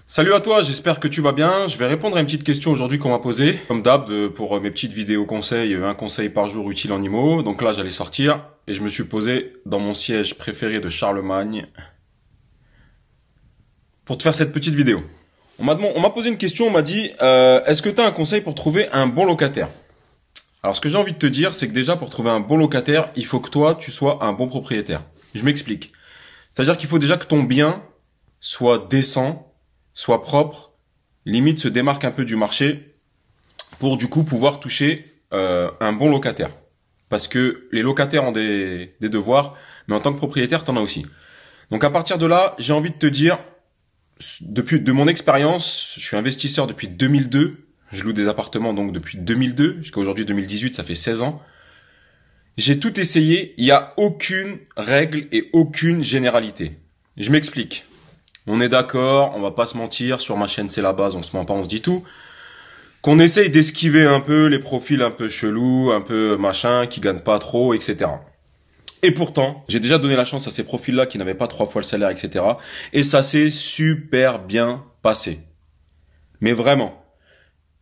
Salut à toi, j'espère que tu vas bien. Je vais répondre à une petite question aujourd'hui qu'on m'a posée. Comme d'hab, pour mes petites vidéos conseils, un conseil par jour utile en IMO. Donc là, j'allais sortir et je me suis posé dans mon siège préféré de Charlemagne pour te faire cette petite vidéo. On m'a posé une question, on m'a dit, est-ce que tu as un conseil pour trouver un bon locataire? Alors ce que j'ai envie de te dire, c'est que déjà pour trouver un bon locataire, il faut que toi, tu sois un bon propriétaire. Je m'explique. C'est-à-dire qu'il faut déjà que ton bien soit décent, soit propre, limite se démarque un peu du marché pour du coup pouvoir toucher un bon locataire. Parce que les locataires ont des devoirs, mais en tant que propriétaire, t'en as aussi. Donc à partir de là, j'ai envie de te dire, depuis de mon expérience, je suis investisseur depuis 2002. Je loue des appartements donc depuis 2002 jusqu'à aujourd'hui 2018, ça fait 16 ans. J'ai tout essayé, il n'y a aucune règle et aucune généralité. Je m'explique. On est d'accord, on va pas se mentir, sur ma chaîne c'est la base, on se ment pas, on se dit tout. Qu'on essaye d'esquiver un peu les profils un peu chelous, un peu machin, qui gagnent pas trop, etc. Et pourtant, j'ai déjà donné la chance à ces profils-là qui n'avaient pas 3 fois le salaire, etc. Et ça s'est super bien passé. Mais vraiment.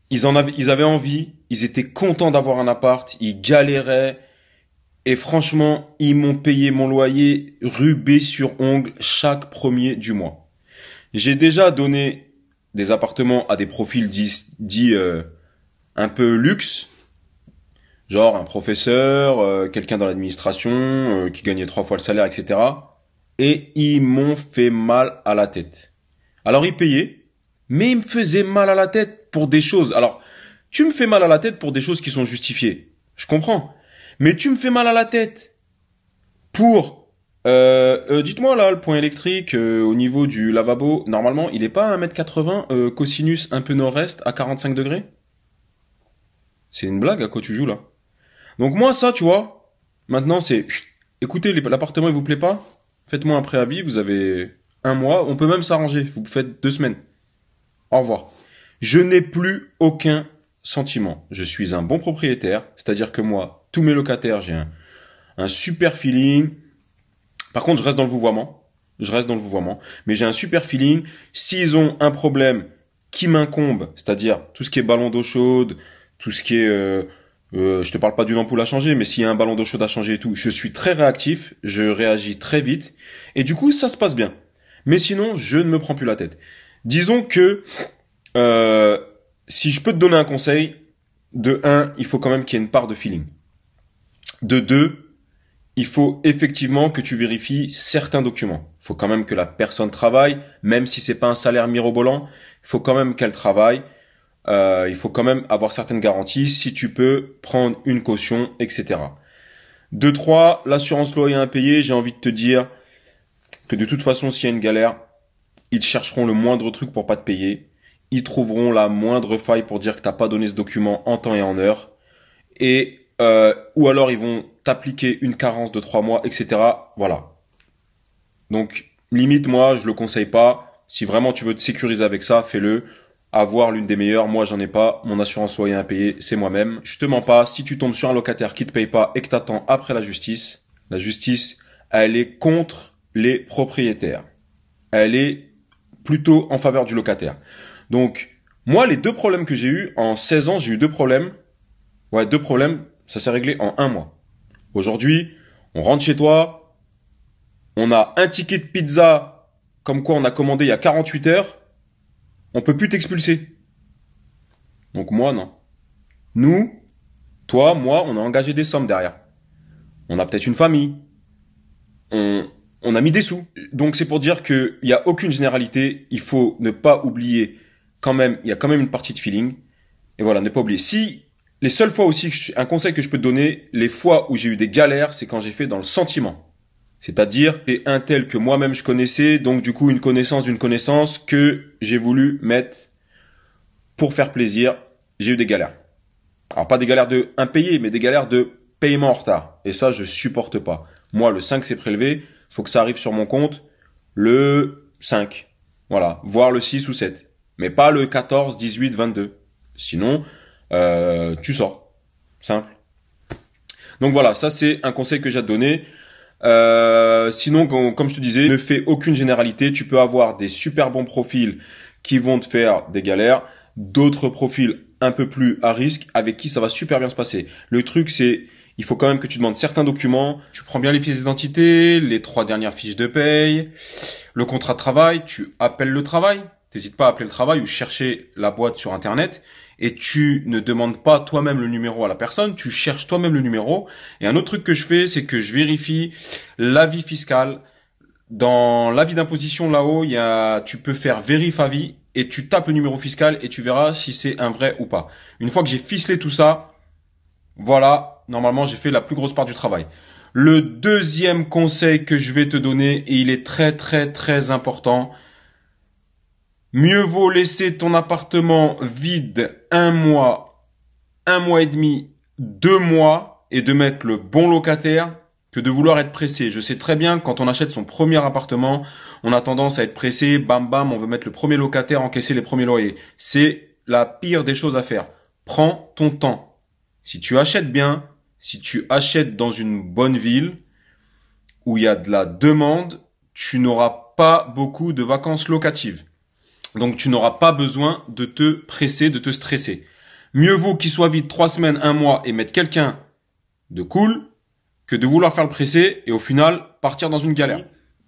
Ils avaient envie, ils étaient contents d'avoir un appart, ils galéraient. Et franchement, ils m'ont payé mon loyer rubé sur ongle chaque premier du mois. J'ai déjà donné des appartements à des profils dits un peu luxe, genre un professeur, quelqu'un dans l'administration qui gagnait 3 fois le salaire, etc. Et ils m'ont fait mal à la tête. Alors ils payaient, mais ils me faisaient mal à la tête pour des choses. Alors, tu me fais mal à la tête pour des choses qui sont justifiées. Je comprends. Mais tu me fais mal à la tête pour... dites-moi là, le point électrique au niveau du lavabo, normalement, il est pas à 1,80 m cosinus un peu nord-est à 45 degrés? C'est une blague à quoi tu joues là? Donc moi, ça, tu vois, maintenant c'est... Écoutez, l'appartement, il vous plaît pas? Faites-moi un préavis, vous avez un mois, on peut même s'arranger, vous faites 2 semaines. Au revoir. Je n'ai plus aucun sentiment. Je suis un bon propriétaire, c'est-à-dire que moi, tous mes locataires, j'ai un super feeling. Par contre, je reste dans le vouvoiement. Je reste dans le vouvoiement. Mais j'ai un super feeling. S'ils ont un problème qui m'incombe, c'est-à-dire tout ce qui est ballon d'eau chaude, tout ce qui est... je te parle pas d'une ampoule à changer, mais s'il y a un ballon d'eau chaude à changer et tout, je suis très réactif, je réagis très vite. Et du coup, ça se passe bien. Mais sinon, je ne me prends plus la tête. Disons que... si je peux te donner un conseil, de 1, il faut quand même qu'il y ait une part de feeling. De 2, il faut effectivement que tu vérifies certains documents. Il faut quand même que la personne travaille, même si c'est pas un salaire mirobolant, il faut quand même qu'elle travaille. Il faut quand même avoir certaines garanties, si tu peux prendre une caution, etc. 2, 3, l'assurance loyer impayé, j'ai envie de te dire que de toute façon, s'il y a une galère, ils chercheront le moindre truc pour pas te payer. Ils trouveront la moindre faille pour dire que t'as pas donné ce document en temps et en heure. Et ou alors ils vont t'appliquer une carence de 3 mois, etc. Voilà. Donc, limite, moi, je le conseille pas. Si vraiment tu veux te sécuriser avec ça, fais-le. Avoir l'une des meilleures, moi j'en ai pas. Mon assurance loyer impayé, c'est moi-même. Je te mens pas. Si tu tombes sur un locataire qui te paye pas et que t'attends après la justice, elle est contre les propriétaires. Elle est plutôt en faveur du locataire. Donc, moi, les 2 problèmes que j'ai eu en 16 ans, j'ai eu 2 problèmes. Ouais, 2 problèmes, ça s'est réglé en 1 mois. Aujourd'hui, on rentre chez toi, on a un ticket de pizza, comme quoi on a commandé il y a 48 heures, on peut plus t'expulser. Donc moi, non. Nous, toi, moi, on a engagé des sommes derrière. On a peut-être une famille. On a mis des sous. Donc c'est pour dire qu'il n'y a aucune généralité, il faut ne pas oublier quand même, il y a quand même une partie de feeling. Et voilà, ne pas oublier. Si, les seules fois aussi, un conseil que je peux te donner, les fois où j'ai eu des galères, c'est quand j'ai fait dans le sentiment. C'est-à-dire, c'est un tel que moi-même je connaissais, donc du coup une connaissance d'une connaissance que j'ai voulu mettre pour faire plaisir. J'ai eu des galères. Alors pas des galères de impayés, mais des galères de paiement en retard. Et ça, je supporte pas. Moi, le 5 c'est prélevé, faut que ça arrive sur mon compte le 5. Voilà, voire le 6 ou 7. Mais pas le 14, 18, 22. Sinon, tu sors. Simple. Donc voilà, ça c'est un conseil que j'ai à te donner. Sinon, comme je te disais, ne fais aucune généralité. Tu peux avoir des super bons profils qui vont te faire des galères, d'autres profils un peu plus à risque avec qui ça va super bien se passer. Le truc, c'est, il faut quand même que tu demandes certains documents. Tu prends bien les pièces d'identité, les 3 dernières fiches de paye, le contrat de travail, tu appelles le travail. T'hésites pas à appeler le travail ou chercher la boîte sur Internet. Et tu ne demandes pas toi-même le numéro à la personne, tu cherches toi-même le numéro. Et un autre truc que je fais, c'est que je vérifie l'avis fiscal. Dans l'avis d'imposition là-haut, tu peux faire vérif avis et tu tapes le numéro fiscal et tu verras si c'est un vrai ou pas. Une fois que j'ai ficelé tout ça, voilà, normalement j'ai fait la plus grosse part du travail. Le deuxième conseil que je vais te donner, et il est très très très important, mieux vaut laisser ton appartement vide 1 mois, 1 mois et demi, 2 mois et de mettre le bon locataire que de vouloir être pressé. Je sais très bien, quand on achète son premier appartement, on a tendance à être pressé, bam bam, on veut mettre le premier locataire, encaisser les premiers loyers. C'est la pire des choses à faire. Prends ton temps. Si tu achètes bien, si tu achètes dans une bonne ville où il y a de la demande, tu n'auras pas beaucoup de vacances locatives. Donc tu n'auras pas besoin de te presser, de te stresser. Mieux vaut qu'il soit vide 3 semaines, 1 mois et mettre quelqu'un de cool que de vouloir faire le pressé et au final partir dans une galère.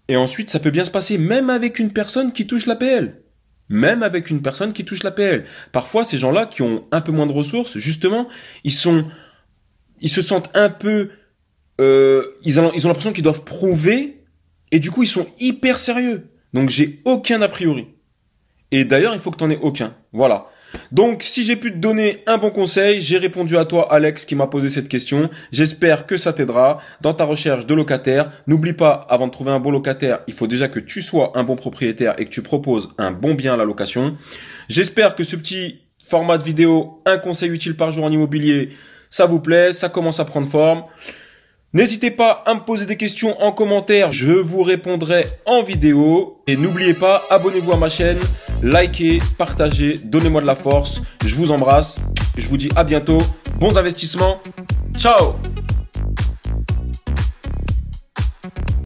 Et ensuite, ça peut bien se passer même avec une personne qui touche l'APL. Même avec une personne qui touche l'APL. Parfois, ces gens-là qui ont un peu moins de ressources, justement, ils se sentent un peu, ils ont l'impression qu'ils doivent prouver et du coup, ils sont hyper sérieux. Donc, j'ai aucun a priori. Et d'ailleurs, il faut que tu n'en aies aucun. Voilà. Donc, si j'ai pu te donner un bon conseil, j'ai répondu à toi, Alex, qui m'a posé cette question. J'espère que ça t'aidera dans ta recherche de locataire. N'oublie pas, avant de trouver un bon locataire, il faut déjà que tu sois un bon propriétaire et que tu proposes un bon bien à la location. J'espère que ce petit format de vidéo, un conseil utile par jour en immobilier, ça vous plaît, ça commence à prendre forme. N'hésitez pas à me poser des questions en commentaire, je vous répondrai en vidéo. Et n'oubliez pas, abonnez-vous à ma chaîne, likez, partagez, donnez-moi de la force. Je vous embrasse, je vous dis à bientôt, bons investissements, ciao!